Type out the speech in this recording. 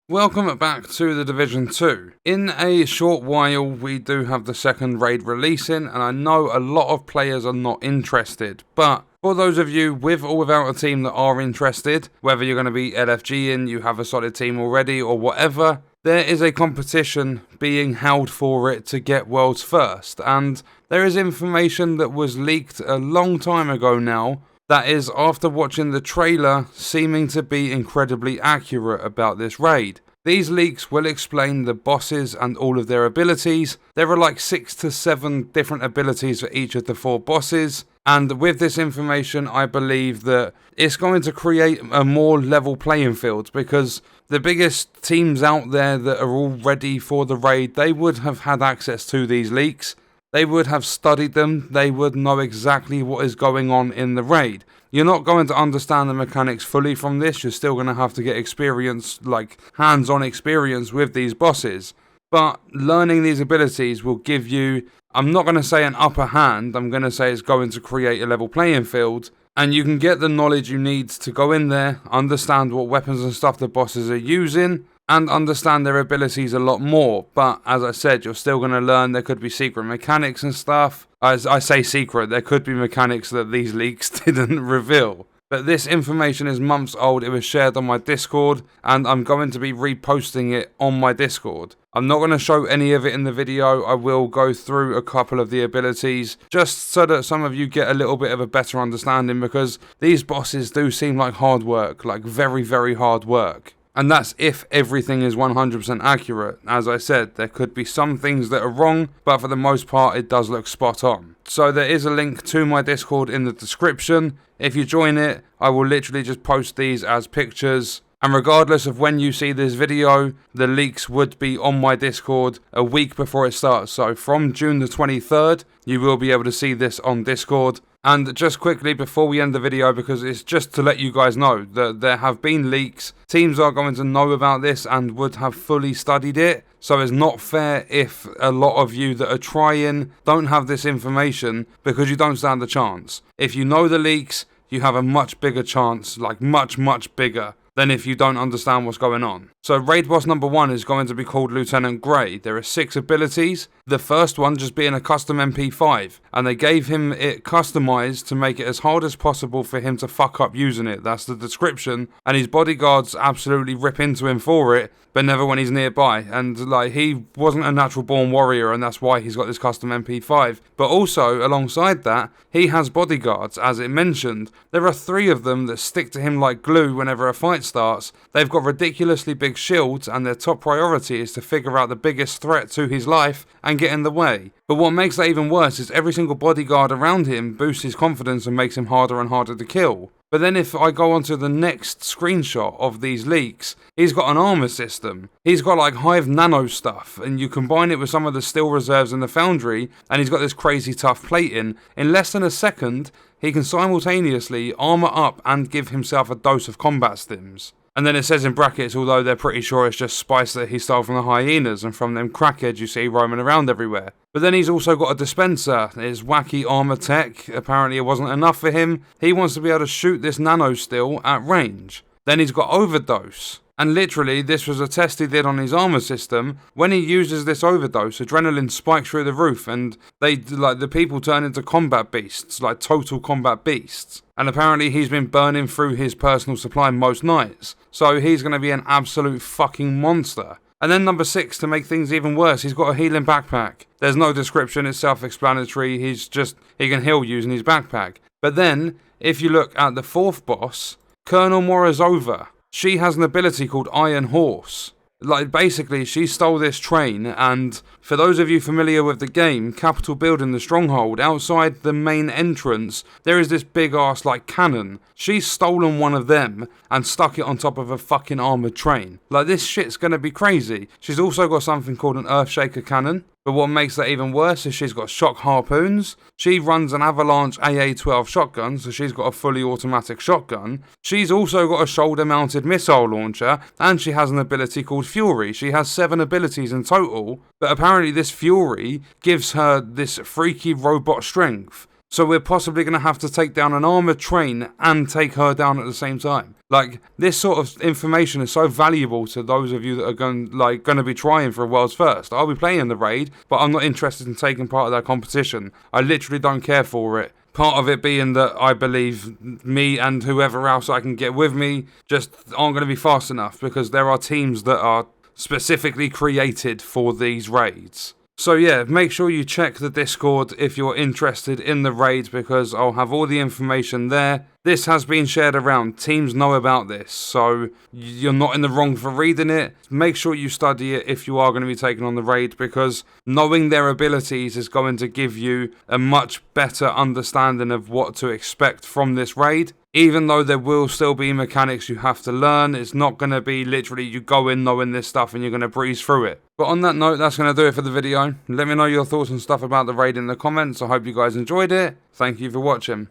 Welcome back to the Division 2. In a short while we do have the second raid releasing, and I know a lot of players are not interested, but for those of you with or without a team that are interested, whether you're going to be LFG in, you have a solid team already or whatever, there is a competition being held for it to get Worlds First, and there is information that was leaked a long time ago now that is, after watching the trailer, seeming to be incredibly accurate about this raid. These leaks will explain the bosses and all of their abilities. There are like 6 to 7 different abilities for each of the 4 bosses, and with this information I believe that it's going to create a more level playing field, because the biggest teams out there that are all ready for the raid, they would have had access to these leaks. They would have studied them, they would know exactly what is going on in the raid. You're not going to understand the mechanics fully from this, you're still going to have to get experience, like hands-on experience with these bosses. But learning these abilities will give you, I'm not going to say an upper hand, I'm going to say it's going to create a level playing field. And you can get the knowledge you need to go in there, understand what weapons and stuff the bosses are using, and understand their abilities a lot more. But as I said, you're still going to learn there could be secret mechanics and stuff. As I say secret, there could be mechanics that these leaks didn't reveal. But this information is months old, it was shared on my Discord, and I'm going to be reposting it on my Discord. I'm not going to show any of it in the video, I will go through a couple of the abilities, just so that some of you get a little bit of a better understanding, because these bosses do seem like hard work, like very, very hard work. And that's if everything is 100% accurate. As I said, there could be some things that are wrong, but for the most part it does look spot on. So there is a link to my Discord in the description. If you join it, I will literally just post these as pictures. And regardless of when you see this video, the leaks would be on my Discord a week before it starts. So from June the 23rd, you will be able to see this on Discord. And just quickly before we end the video, because it's just to let you guys know that there have been leaks, teams are going to know about this and would have fully studied it. So it's not fair if a lot of you that are trying don't have this information, because you don't stand a chance. If you know the leaks, you have a much bigger chance, like much bigger, than if you don't understand what's going on. So raid boss number 1 is going to be called Lieutenant Grey. There are 6 abilities, the first one just being a custom MP5, and they gave him it customized to make it as hard as possible for him to fuck up using it. That's the description, and his bodyguards absolutely rip into him for it, but never when he's nearby. And like, he wasn't a natural born warrior, and that's why he's got this custom MP5. But also alongside that, he has bodyguards. As it mentioned, there are 3 of them that stick to him like glue whenever a fight starts. They've got ridiculously big shields, and their top priority is to figure out the biggest threat to his life and get in the way. But what makes that even worse is every single bodyguard around him boosts his confidence and makes him harder and harder to kill. But then if I go on to the next screenshot of these leaks, he's got an armor system. He's got like Hive nano stuff, and you combine it with some of the steel reserves in the foundry, and he's got this crazy tough plating. In less than a second, he can simultaneously armor up and give himself a dose of combat stims. And then it says in brackets, although they're pretty sure it's just spice that he stole from the hyenas and from them crackheads you see roaming around everywhere. But then he's also got a dispenser. His wacky armor tech, apparently it wasn't enough for him. He wants to be able to shoot this nano still at range. Then he's got overdose. And literally, this was a test he did on his armor system. When he uses this overdose, adrenaline spikes through the roof, and the people turn into combat beasts, like total combat beasts. And apparently he's been burning through his personal supply most nights. So he's going to be an absolute fucking monster. And then number 6, to make things even worse, he's got a healing backpack. There's no description, it's self-explanatory, he can heal using his backpack. But then, if you look at the 4th boss, Colonel Morozova, she has an ability called Iron Horse. Like, basically, she stole this train, and for those of you familiar with the game, Capitol Building, the Stronghold, outside the main entrance, there is this big-ass, like, cannon. She's stolen one of them and stuck it on top of a fucking armoured train. Like, this shit's gonna be crazy. She's also got something called an Earthshaker cannon. But what makes that even worse is she's got shock harpoons. She runs an Avalanche AA-12 shotgun, so she's got a fully automatic shotgun. She's also got a shoulder-mounted missile launcher, and she has an ability called Fury. She has 7 abilities in total, but apparently this Fury gives her this freaky robot strength. So we're possibly going to have to take down an armoured train and take her down at the same time. Like, this sort of information is so valuable to those of you that are going to be trying for a world's first. I'll be playing the raid, but I'm not interested in taking part of that competition. I literally don't care for it. Part of it being that I believe me and whoever else I can get with me just aren't going to be fast enough, because there are teams that are specifically created for these raids. So yeah, make sure you check the Discord if you're interested in the raid, because I'll have all the information there. This has been shared around. Teams know about this, so you're not in the wrong for reading it. Make sure you study it if you are going to be taking on the raid, because knowing their abilities is going to give you a much better understanding of what to expect from this raid. Even though there will still be mechanics you have to learn, it's not going to be literally you go in knowing this stuff and you're going to breeze through it. But on that note, that's going to do it for the video. Let me know your thoughts and stuff about the raid in the comments. I hope you guys enjoyed it. Thank you for watching.